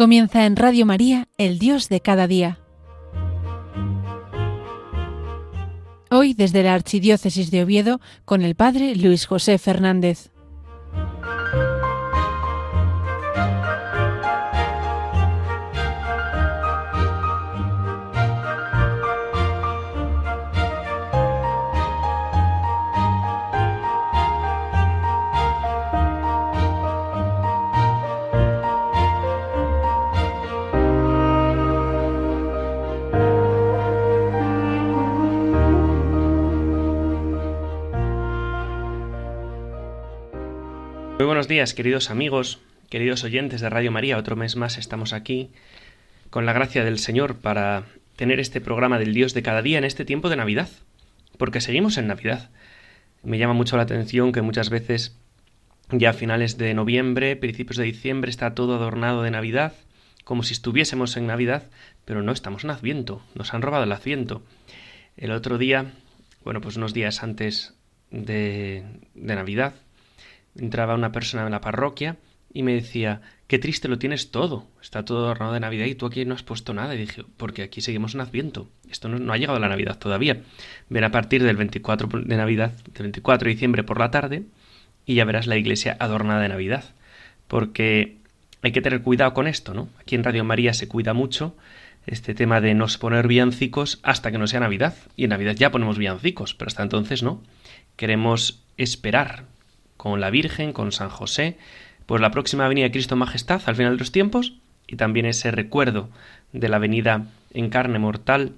Comienza en Radio María, el Dios de cada día. Hoy desde la Archidiócesis de Oviedo con el Padre Luis José Fernández. Muy buenos días, queridos amigos, queridos oyentes de Radio María. Otro mes más estamos aquí con la gracia del Señor para tener este programa del Dios de cada día en este tiempo de Navidad, porque seguimos en Navidad. Me llama mucho la atención que muchas veces ya a finales de noviembre, principios de diciembre, está todo adornado de Navidad, como si estuviésemos en Navidad, pero no estamos en Adviento, nos han robado el Adviento. El otro día, pues unos días antes de Navidad, entraba una persona en la parroquia y me decía: qué triste lo tienes todo, está todo adornado de Navidad y tú aquí no has puesto nada. Y dije: porque aquí seguimos en Adviento, esto no ha llegado a la Navidad todavía. Ven a partir del 24 de Navidad, del 24 de diciembre por la tarde, y ya verás la iglesia adornada de Navidad, porque hay que tener cuidado con esto, ¿no? Aquí en Radio María se cuida mucho este tema de no poner villancicos hasta que no sea Navidad, y en Navidad ya ponemos villancicos, pero hasta entonces no. Queremos esperar con la Virgen, con San José, pues la próxima venida de Cristo Majestad al final de los tiempos, y también ese recuerdo de la venida en carne mortal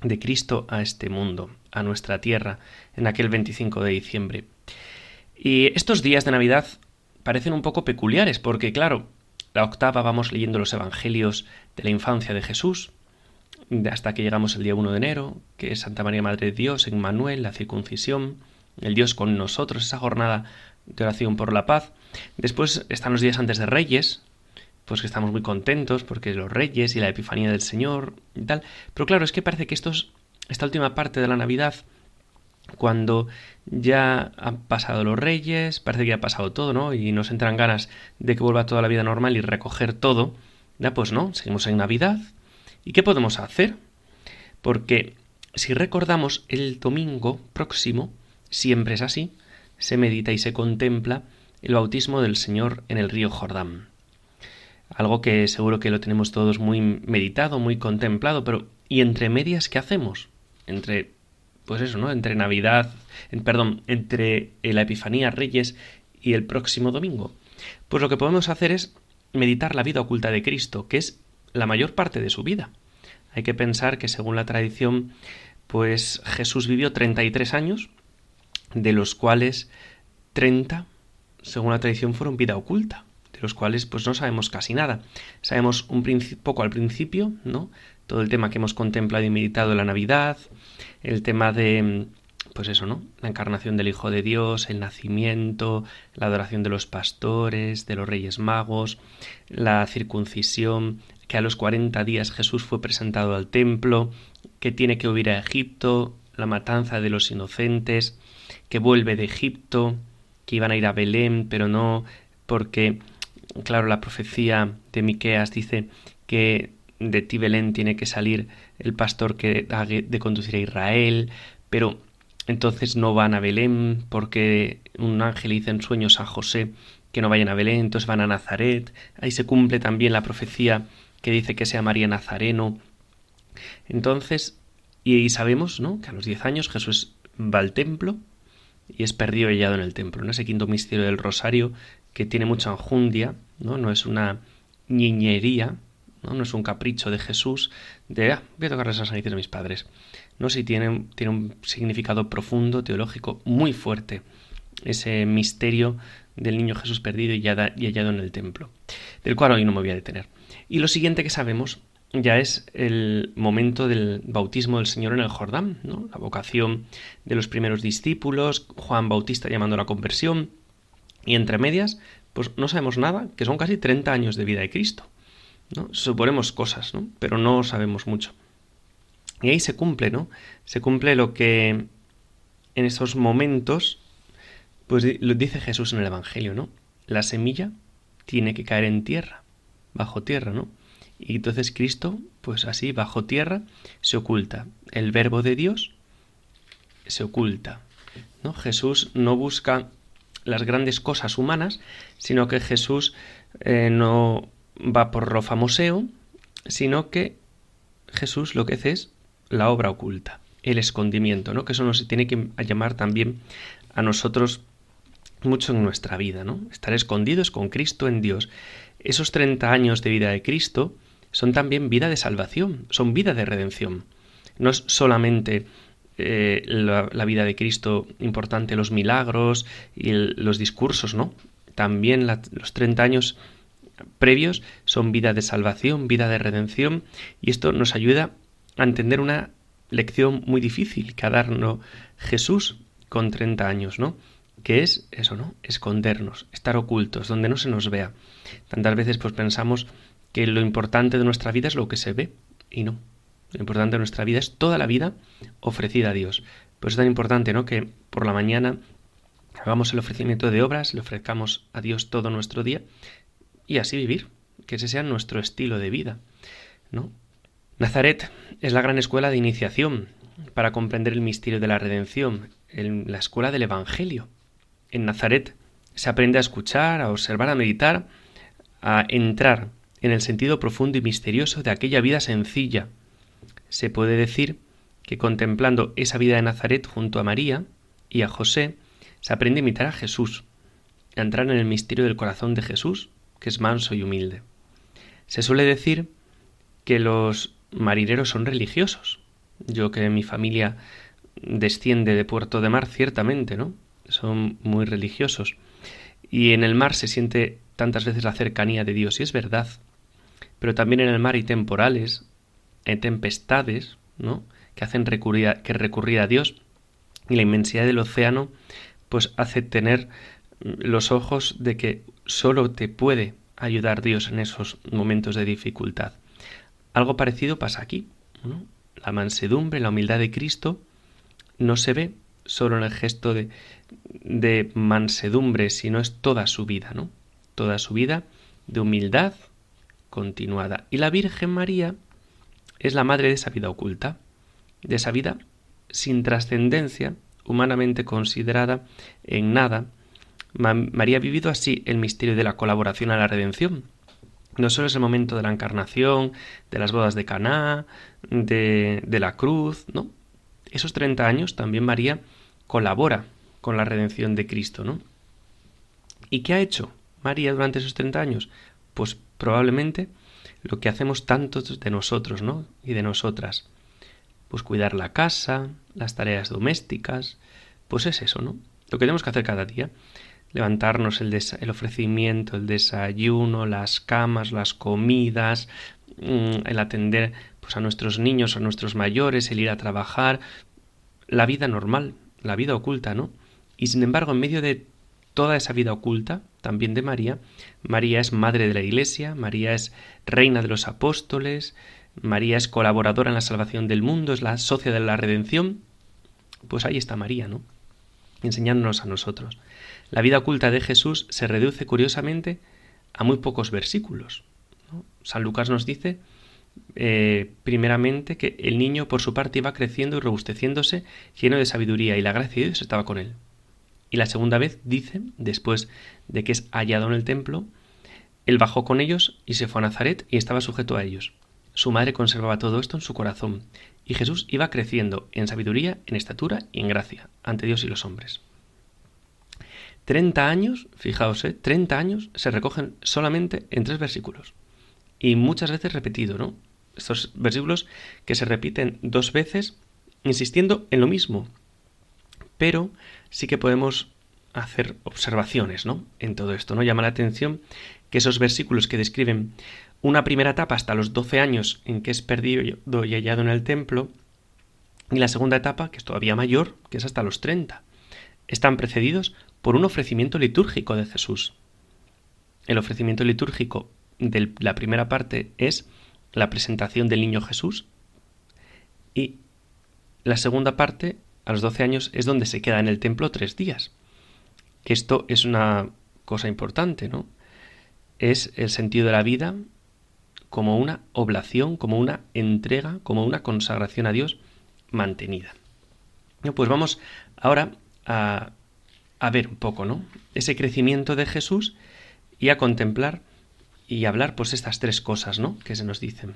de Cristo a este mundo, a nuestra tierra, en aquel 25 de diciembre. Y estos días de Navidad parecen un poco peculiares, porque claro, la octava vamos leyendo los evangelios de la infancia de Jesús, hasta que llegamos el día 1 de enero, que es Santa María Madre de Dios, Emmanuel, la circuncisión, el Dios con nosotros, esa jornada de oración por la paz. Después están los días antes de Reyes, pues que estamos muy contentos porque los Reyes y la Epifanía del Señor y tal. Pero claro, es que parece que esta última parte de la Navidad, cuando ya han pasado los Reyes, parece que ya ha pasado todo, ¿no? Y nos entran ganas de que vuelva toda la vida normal y recoger todo. Ya pues no, seguimos en Navidad. ¿Y qué podemos hacer? Porque si recordamos, el domingo próximo, siempre es así, se medita y se contempla el bautismo del Señor en el río Jordán. Algo que seguro que lo tenemos todos muy meditado, muy contemplado, pero ¿y entre medias qué hacemos? Entre Navidad, entre la Epifanía, Reyes y el próximo domingo. Pues lo que podemos hacer es meditar la vida oculta de Cristo, que es la mayor parte de su vida. Hay que pensar que según la tradición, pues Jesús vivió 33 años, de los cuales 30, según la tradición, fueron vida oculta, de los cuales pues no sabemos casi nada. Sabemos poco al principio, ¿no? Todo el tema que hemos contemplado y meditado en la Navidad, el tema de, la encarnación del Hijo de Dios, el nacimiento, la adoración de los pastores, de los Reyes Magos, la circuncisión, que a los 40 días Jesús fue presentado al templo, que tiene que huir a Egipto, la matanza de los inocentes, que vuelve de Egipto, que iban a ir a Belén, pero no, porque, claro, la profecía de Miqueas dice que de ti, Belén, tiene que salir el pastor que ha de conducir a Israel, pero entonces no van a Belén porque un ángel dice en sueños a José que no vayan a Belén, entonces van a Nazaret. Ahí se cumple también la profecía que dice que sea María Nazareno. Entonces, y sabemos, ¿no?, que a los 10 años Jesús va al templo y es perdido y hallado en el templo, ¿no? Ese quinto misterio del Rosario, que tiene mucha enjundia, no es una niñería, no es un capricho de Jesús de voy a tocarles las narices a mis padres. No, sí tiene un significado profundo, teológico, muy fuerte, ese misterio del niño Jesús perdido y hallado en el templo, del cual hoy no me voy a detener. Y lo siguiente que sabemos ya es el momento del bautismo del Señor en el Jordán, ¿no? La vocación de los primeros discípulos, Juan Bautista llamando a la conversión, y entre medias, pues no sabemos nada, que son casi 30 años de vida de Cristo, ¿no? Suponemos cosas, ¿no?, pero no sabemos mucho. Y ahí se cumple, ¿no? Se cumple lo que en esos momentos, pues lo dice Jesús en el Evangelio, ¿no? La semilla tiene que caer en tierra. bajo tierra, ¿no? Y entonces Cristo, pues así, bajo tierra, se oculta. El Verbo de Dios se oculta, ¿no? Jesús no busca las grandes cosas humanas, sino que Jesús no va por lo famoseo, sino que Jesús lo que hace es la obra oculta, el escondimiento, ¿no? Que eso nos tiene que llamar también a nosotros mucho en nuestra vida, ¿no? Estar escondidos con Cristo en Dios. Esos 30 años de vida de Cristo son también vida de salvación, son vida de redención. No es solamente la vida de Cristo importante, los milagros y los discursos, ¿no? También los 30 años previos son vida de salvación, vida de redención, y esto nos ayuda a entender una lección muy difícil que ha darnos Jesús con 30 años, ¿no? Que es eso, ¿no? Escondernos, estar ocultos, donde no se nos vea. Tantas veces pues pensamos que lo importante de nuestra vida es lo que se ve, y no. Lo importante de nuestra vida es toda la vida ofrecida a Dios. Por eso es tan importante, ¿no? Que por la mañana hagamos el ofrecimiento de obras, le ofrezcamos a Dios todo nuestro día y así vivir, que ese sea nuestro estilo de vida, ¿no? Nazaret es la gran escuela de iniciación para comprender el misterio de la redención, la escuela del Evangelio. En Nazaret se aprende a escuchar, a observar, a meditar, a entrar en el sentido profundo y misterioso de aquella vida sencilla. Se puede decir que contemplando esa vida de Nazaret junto a María y a José, se aprende a imitar a Jesús, a entrar en el misterio del corazón de Jesús, que es manso y humilde. Se suele decir que los marineros son religiosos. Yo, que mi familia desciende de Puerto de Mar, ciertamente, ¿no? Son muy religiosos. Y en el mar se siente tantas veces la cercanía de Dios, y es verdad. Pero también en el mar hay temporales, hay tempestades, ¿no? Que hacen recurrir a Dios, y la inmensidad del océano pues hace tener los ojos de que solo te puede ayudar Dios en esos momentos de dificultad. Algo parecido pasa aquí, ¿no? La mansedumbre, la humildad de Cristo no se ve solo en el gesto de mansedumbre, sino es toda su vida, ¿no? Toda su vida de humildad continuada. Y la Virgen María es la madre de esa vida oculta, de esa vida sin trascendencia, humanamente considerada en nada. María ha vivido así el misterio de la colaboración a la redención. No solo es el momento de la encarnación, de las bodas de Caná, de la cruz, ¿no? Esos 30 años también María colabora con la redención de Cristo, ¿no? ¿Y qué ha hecho María durante esos 30 años? Pues probablemente lo que hacemos tantos de nosotros, ¿no? Y de nosotras. Pues cuidar la casa, las tareas domésticas, pues es eso, ¿no? Lo que tenemos que hacer cada día. Levantarnos, el ofrecimiento, el desayuno, las camas, las comidas, el atender pues a nuestros niños, a nuestros mayores, el ir a trabajar, la vida normal, la vida oculta, ¿no? Y sin embargo, en medio de toda esa vida oculta, también de María, María es madre de la Iglesia, María es reina de los apóstoles, María es colaboradora en la salvación del mundo, es la socia de la redención. Pues ahí está María, ¿no? Enseñándonos a nosotros. La vida oculta de Jesús se reduce curiosamente a muy pocos versículos, ¿no? San Lucas nos dice, primeramente, que el niño por su parte iba creciendo y robusteciéndose, lleno de sabiduría, y la gracia de Dios estaba con él. Y la segunda vez dice, después de que es hallado en el templo, él bajó con ellos y se fue a Nazaret y estaba sujeto a ellos. Su madre conservaba todo esto en su corazón, y Jesús iba creciendo en sabiduría, en estatura y en gracia, ante Dios y los hombres. 30 años, fijaos, 30 años se recogen solamente en 3 versículos. Y muchas veces repetido, ¿no? Estos versículos que se repiten 2 veces, insistiendo en lo mismo. Pero sí que podemos hacer observaciones, ¿no? En todo esto, ¿no? Llama la atención que esos versículos que describen una primera etapa hasta los 12 años en que es perdido y hallado en el templo, y la segunda etapa, que es todavía mayor, que es hasta los 30, están precedidos por un ofrecimiento litúrgico de Jesús. El ofrecimiento litúrgico de la primera parte es la presentación del niño Jesús, y la segunda parte, a los 12 años, es donde se queda en el templo 3 días. Que esto es una cosa importante, ¿no? Es el sentido de la vida, como una oblación, como una entrega, como una consagración a Dios mantenida. Pues vamos ahora a ver un poco, ¿no?, ese crecimiento de Jesús y a contemplar y hablar pues estas tres cosas, ¿no?, que se nos dicen.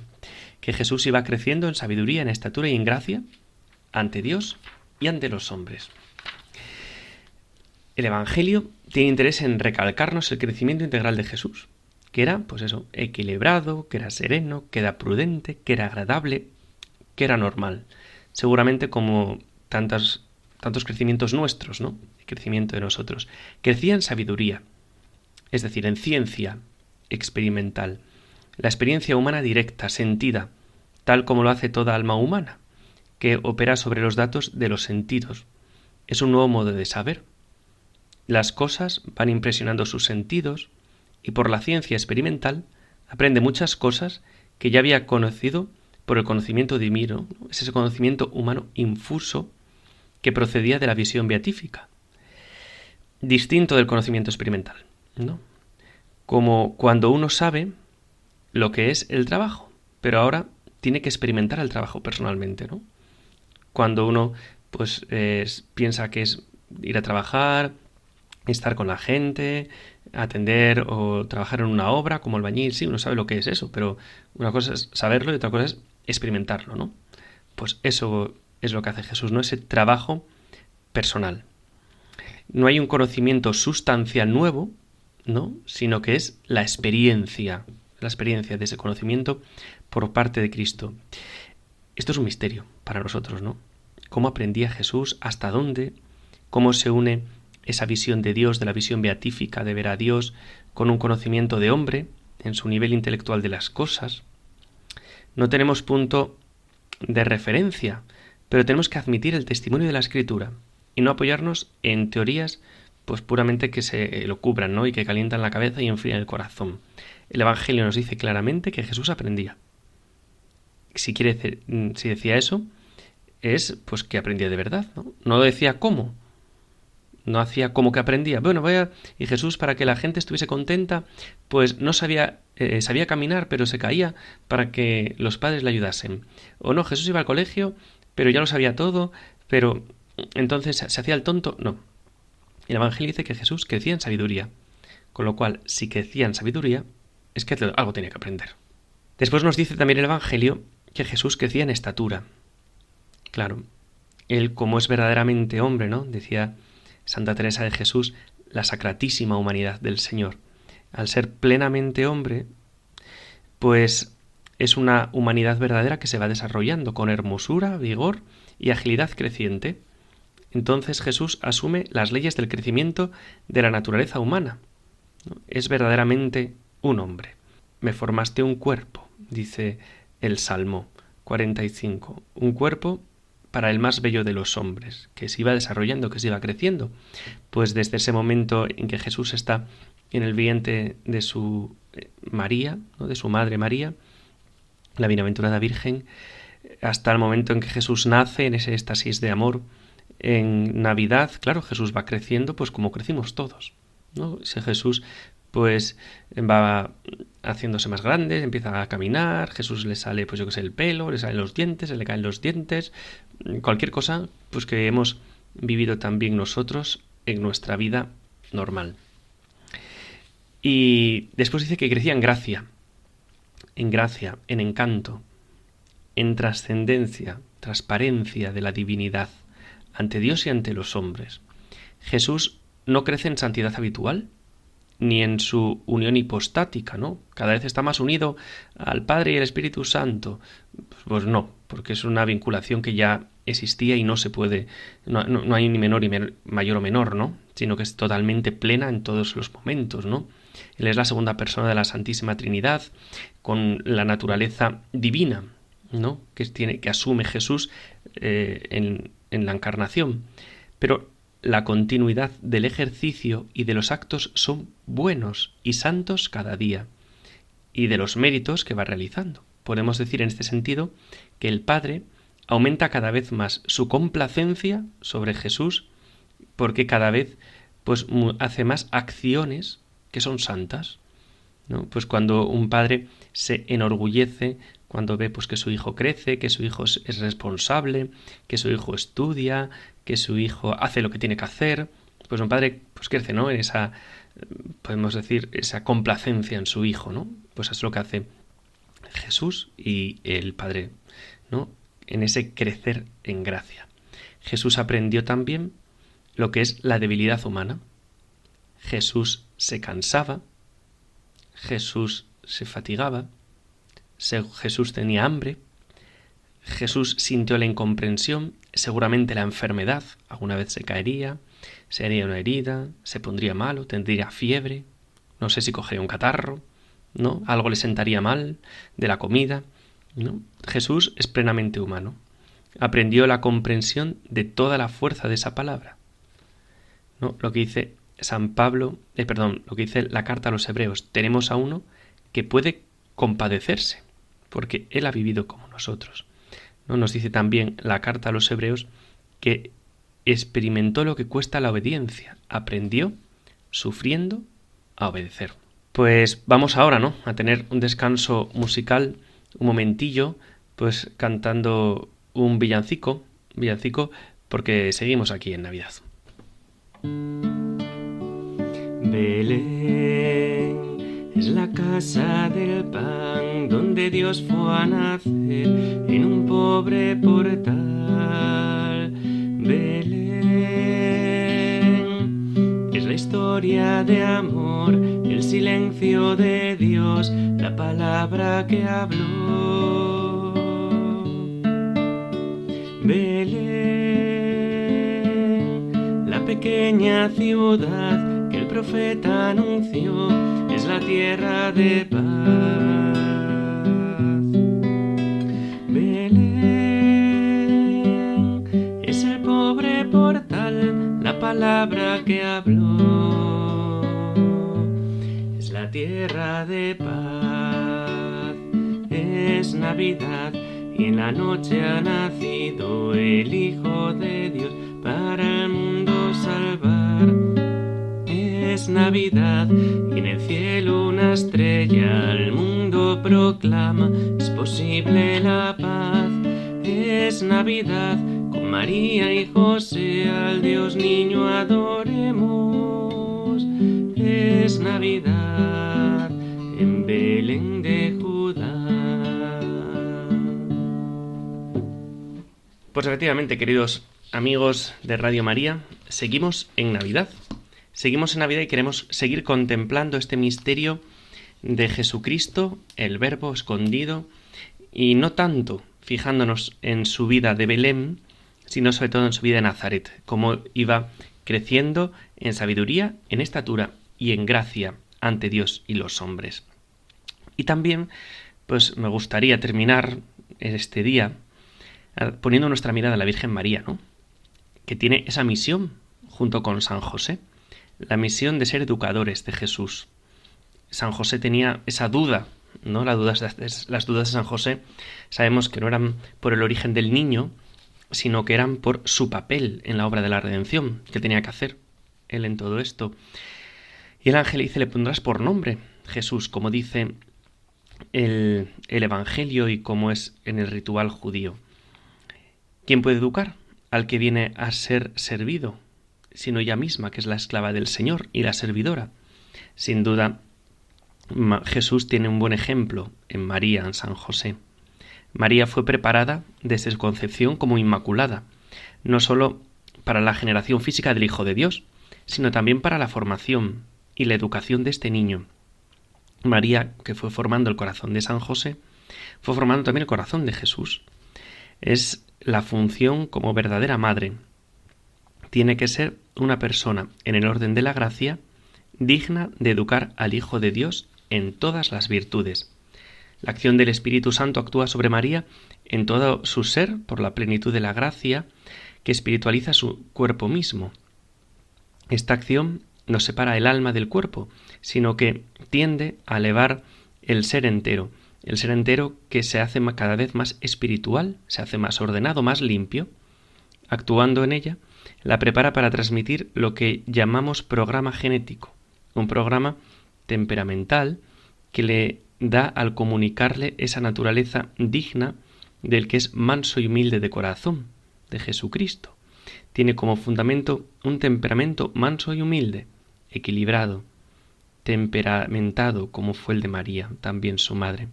Que Jesús iba creciendo en sabiduría, en estatura y en gracia ante Dios y ante los hombres. El Evangelio tiene interés en recalcarnos el crecimiento integral de Jesús, que era, pues eso, equilibrado, que era sereno, que era prudente, que era agradable, que era normal. Seguramente como tantos crecimientos nuestros, ¿no?, el crecimiento de nosotros. Crecía en sabiduría, es decir, en ciencia experimental, la experiencia humana directa, sentida, tal como lo hace toda alma humana, que opera sobre los datos de los sentidos. Es un nuevo modo de saber. Las cosas van impresionando sus sentidos y por la ciencia experimental aprende muchas cosas que ya había conocido por el conocimiento divino. Es ese conocimiento humano infuso que procedía de la visión beatífica, distinto del conocimiento experimental, ¿no? Como cuando uno sabe lo que es el trabajo, pero ahora tiene que experimentar el trabajo personalmente, ¿no? Cuando uno pues piensa que es ir a trabajar, estar con la gente, atender o trabajar en una obra como albañil, sí, uno sabe lo que es eso, pero una cosa es saberlo y otra cosa es experimentarlo, ¿no? Pues eso es lo que hace Jesús, ¿no?, ese trabajo personal. No hay un conocimiento sustancial nuevo, ¿no?, sino que es la experiencia de ese conocimiento por parte de Cristo. Esto es un misterio para nosotros, ¿no? ¿Cómo aprendía Jesús? ¿Hasta dónde? ¿Cómo se une esa visión de Dios, de la visión beatífica de ver a Dios, con un conocimiento de hombre en su nivel intelectual de las cosas? No tenemos punto de referencia, pero tenemos que admitir el testimonio de la Escritura y no apoyarnos en teorías pues puramente que se lo cubran, ¿no?, y que calientan la cabeza y enfrían el corazón. El Evangelio nos dice claramente que Jesús aprendía. Si decía eso, es pues que aprendía de verdad, ¿no? No lo decía cómo. No hacía como que aprendía. Bueno, y Jesús, para que la gente estuviese contenta, pues no sabía caminar, pero se caía para que los padres le ayudasen. O no, Jesús iba al colegio, pero ya lo sabía todo, pero entonces se hacía el tonto. No. El Evangelio dice que Jesús crecía en sabiduría, con lo cual, si crecía en sabiduría, es que algo tenía que aprender. Después nos dice también el Evangelio que Jesús crecía en estatura. Claro, él, como es verdaderamente hombre, ¿no?, decía Santa Teresa de Jesús, la sacratísima humanidad del Señor. Al ser plenamente hombre, pues es una humanidad verdadera que se va desarrollando con hermosura, vigor y agilidad creciente. Entonces Jesús asume las leyes del crecimiento de la naturaleza humana. Es verdaderamente un hombre. Me formaste un cuerpo, dice el Salmo 45, un cuerpo para el más bello de los hombres, que se iba desarrollando, que se iba creciendo. Pues desde ese momento en que Jesús está en el vientre de su María, ¿no?, de su madre María, la bienaventurada Virgen, hasta el momento en que Jesús nace en ese éxtasis de amor, en Navidad, claro, Jesús va creciendo pues como crecimos todos, ¿no? Ese Jesús pues va haciéndose más grande, empieza a caminar, Jesús le sale, pues yo qué sé, el pelo, le salen los dientes, se le caen los dientes, cualquier cosa pues que hemos vivido también nosotros en nuestra vida normal. Y después dice que crecía en gracia, en encanto, en trascendencia, transparencia de la divinidad ante Dios y ante los hombres. Jesús no crece en santidad habitual, ni en su unión hipostática, ¿no? Cada vez está más unido al Padre y al Espíritu Santo. Pues no, porque es una vinculación que ya existía y no se puede, no hay ni menor y mayor o menor, ¿no? Sino que es totalmente plena en todos los momentos, ¿no? Él es la segunda persona de la Santísima Trinidad, con la naturaleza divina, ¿no?, que asume Jesús en la encarnación. Pero la continuidad del ejercicio y de los actos son buenos y santos cada día, y de los méritos que va realizando. Podemos decir en este sentido que el Padre aumenta cada vez más su complacencia sobre Jesús, porque cada vez pues hace más acciones que son santas. ¿no? Pues cuando un padre se enorgullece, cuando ve pues que su hijo crece, que su hijo es responsable, que su hijo estudia, que su hijo hace lo que tiene que hacer, pues un padre pues crece, ¿no? En esa, podemos decir, esa complacencia en su hijo, ¿no? Pues es lo que hace Jesús y el Padre, ¿no? En ese crecer en gracia. Jesús aprendió también lo que es la debilidad humana. Jesús se cansaba, Jesús se fatigaba, Jesús tenía hambre, Jesús sintió la incomprensión, seguramente la enfermedad, alguna vez se caería, se haría una herida, se pondría malo, tendría fiebre, no sé si cogería un catarro, ¿no? Algo le sentaría mal de la comida, ¿no? Jesús es plenamente humano. Aprendió la comprensión de toda la fuerza de esa palabra, ¿no? Lo que dice San Pablo, lo que dice la carta a los Hebreos, tenemos a uno que puede compadecerse, porque él ha vivido como nosotros, ¿no? Nos dice también la carta a los Hebreos que experimentó lo que cuesta la obediencia, aprendió, sufriendo, a obedecer. Pues vamos ahora, ¿no?, a tener un descanso musical, un momentillo, pues cantando un villancico, porque seguimos aquí en Navidad. Belén es la casa del pan donde Dios fue a nacer en un pobre portal. Belén es la historia de amor, el silencio de Dios, la palabra que habló. Belén, la pequeña ciudad que el profeta anunció, es la tierra de paz. Belén es el pobre portal, la palabra que habló, es la tierra de paz. Es Navidad y en la noche ha nacido el Hijo de Dios para el mundo salvar. Es Navidad y en el cielo una estrella al mundo proclama, es posible la paz. Es Navidad, con María y José al Dios niño adoremos. Es Navidad en Belén de Judá. Pues efectivamente, queridos amigos de Radio María, seguimos en Navidad. Seguimos en Navidad y queremos seguir contemplando este misterio de Jesucristo, el Verbo escondido, y no tanto fijándonos en su vida de Belén, sino sobre todo en su vida de Nazaret, cómo iba creciendo en sabiduría, en estatura y en gracia ante Dios y los hombres. Y también, pues me gustaría terminar este día poniendo nuestra mirada a la Virgen María, ¿no?, que tiene esa misión junto con San José, la misión de ser educadores de Jesús. San José tenía esa duda, ¿no? Las dudas de San José sabemos que no eran por el origen del niño, sino que eran por su papel en la obra de la redención que tenía que hacer él en todo esto. Y el ángel dice, le pondrás por nombre Jesús, como dice el Evangelio y como es en el ritual judío. ¿Quién puede educar al que viene a ser servido, sino ella misma, que es la esclava del Señor y la servidora? Sin duda, Jesús tiene un buen ejemplo en María, en San José. María fue preparada desde su concepción como inmaculada, no sólo para la generación física del Hijo de Dios, sino también para la formación y la educación de este niño. María, que fue formando el corazón de San José, fue formando también el corazón de Jesús. Es la función como verdadera madre. Tiene que ser una persona en el orden de la gracia, digna de educar al Hijo de Dios en todas las virtudes. La acción del Espíritu Santo actúa sobre María en todo su ser por la plenitud de la gracia que espiritualiza su cuerpo mismo. Esta acción no separa el alma del cuerpo, sino que tiende a elevar el ser entero que se hace cada vez más espiritual, se hace más ordenado, más limpio. Actuando en ella, la prepara para transmitir lo que llamamos programa genético, un programa temperamental que le da al comunicarle esa naturaleza digna del que es manso y humilde de corazón, de Jesucristo. Tiene como fundamento un temperamento manso y humilde, equilibrado, temperamentado como fue el de María, también su madre.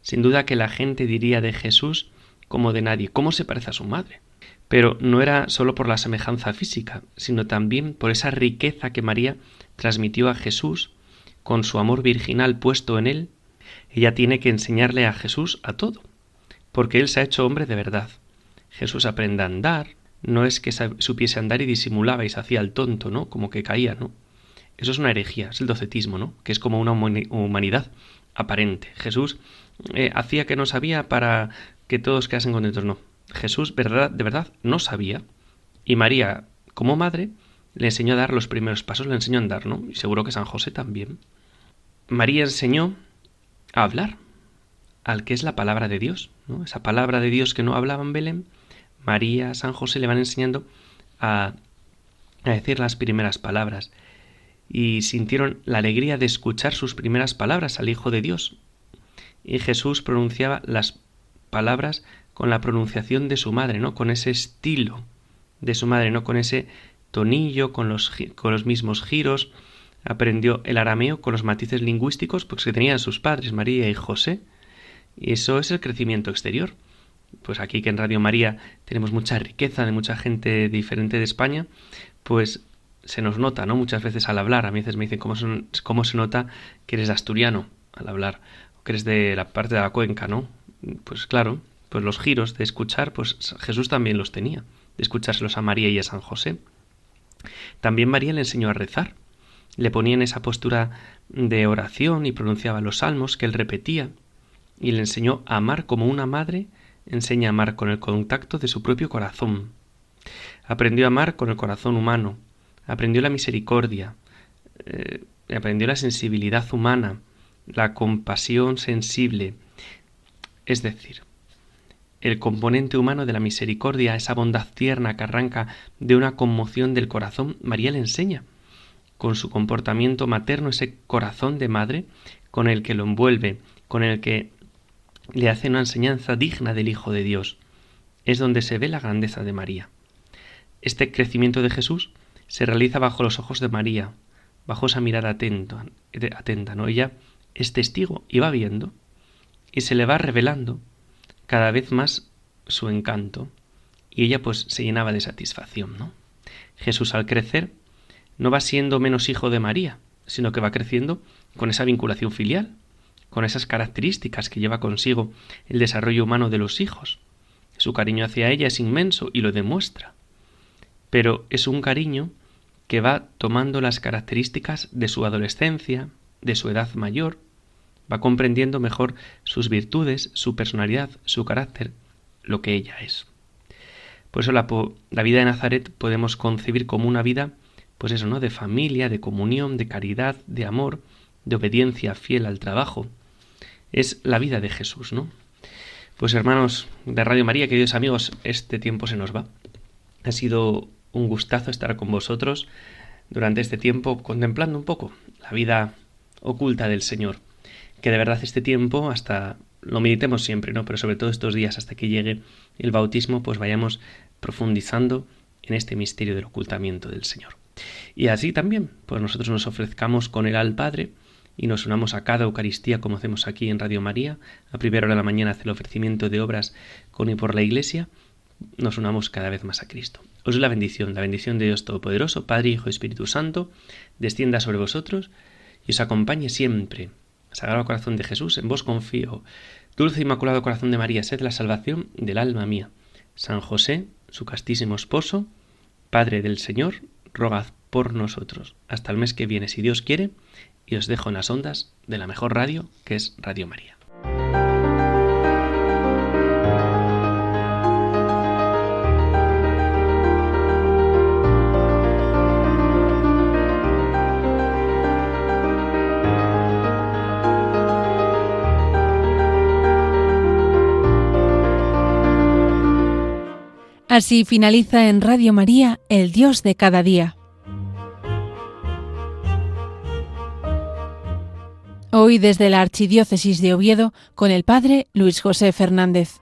Sin duda que la gente diría de Jesús como de nadie, ¿cómo se parece a su madre? Pero no era solo por la semejanza física, sino también por esa riqueza que María transmitió a Jesús con su amor virginal puesto en él. Ella tiene que enseñarle a Jesús a todo, porque él se ha hecho hombre de verdad. Jesús aprende a andar, no es que supiese andar y disimulaba y se hacía el tonto, ¿no? Como que caía, ¿no? Eso es una herejía, es el docetismo, ¿no? Que es como una humanidad aparente. Jesús hacía que no sabía para que todos quedasen contentos, no. Jesús de verdad no sabía, y María, como madre, le enseñó a dar los primeros pasos, le enseñó a andar, ¿no? Y seguro que San José también. María enseñó a hablar, al que es la palabra de Dios, ¿no? Esa palabra de Dios que no hablaba en Belén, María, San José le van enseñando a decir las primeras palabras, y sintieron la alegría de escuchar sus primeras palabras al Hijo de Dios. Y Jesús pronunciaba las palabras con la pronunciación de su madre, ¿no? Con ese estilo de su madre, ¿no? Con ese tonillo, con los mismos giros. Aprendió el arameo con los matices lingüísticos pues, que tenían sus padres, María y José. Y eso es el crecimiento exterior. Pues aquí que en Radio María tenemos mucha riqueza de mucha gente diferente de España, pues se nos nota, ¿no? Muchas veces al hablar. A veces me dicen cómo se nota que eres asturiano al hablar, o que eres de la parte de la cuenca, ¿no? Pues claro, pues los giros de escuchar, pues Jesús también los tenía, de escuchárselos a María y a San José. También María le enseñó a rezar. Le ponía en esa postura de oración y pronunciaba los salmos que él repetía, y le enseñó a amar como una madre enseña a amar con el contacto de su propio corazón. Aprendió a amar con el corazón humano, aprendió la misericordia, aprendió la sensibilidad humana, la compasión sensible, es decir, el componente humano de la misericordia, esa bondad tierna que arranca de una conmoción del corazón. María le enseña, con su comportamiento materno, ese corazón de madre con el que lo envuelve, con el que le hace una enseñanza digna del Hijo de Dios. Es donde se ve la grandeza de María. Este crecimiento de Jesús se realiza bajo los ojos de María, bajo esa mirada atenta, ¿no? Ella es testigo y va viendo, y se le va revelando cada vez más su encanto, y ella pues se llenaba de satisfacción, ¿no? Jesús al crecer no va siendo menos hijo de María, sino que va creciendo con esa vinculación filial, con esas características que lleva consigo el desarrollo humano de los hijos. Su cariño hacia ella es inmenso y lo demuestra, pero es un cariño que va tomando las características de su adolescencia, de su edad mayor, va comprendiendo mejor sus virtudes, su personalidad, su carácter, lo que ella es. Por eso la vida de Nazaret podemos concebir como una vida, pues eso, ¿no? De familia, de comunión, de caridad, de amor, de obediencia fiel al trabajo. Es la vida de Jesús, ¿no? Pues hermanos de Radio María, queridos amigos, este tiempo se nos va. Ha sido un gustazo estar con vosotros durante este tiempo contemplando un poco la vida oculta del Señor. Que de verdad este tiempo, hasta lo meditemos siempre, ¿no? Pero sobre todo estos días hasta que llegue el bautismo, pues vayamos profundizando en este misterio del ocultamiento del Señor. Y así también, pues nosotros nos ofrezcamos con Él al Padre y nos unamos a cada Eucaristía como hacemos aquí en Radio María. A primera hora de la mañana hace el ofrecimiento de obras con y por la Iglesia. Nos unamos cada vez más a Cristo. Os doy la bendición de Dios Todopoderoso, Padre, Hijo y Espíritu Santo, descienda sobre vosotros y os acompañe siempre. Sagrado Corazón de Jesús, en vos confío. Dulce e Inmaculado Corazón de María, sed la salvación del alma mía. San José, su castísimo esposo, Padre del Señor, rogad por nosotros. Hasta el mes que viene, si Dios quiere, y os dejo en las ondas de la mejor radio, que es Radio María. Así finaliza en Radio María, El Dios de cada día. Hoy desde la Archidiócesis de Oviedo con el Padre Luis José Fernández.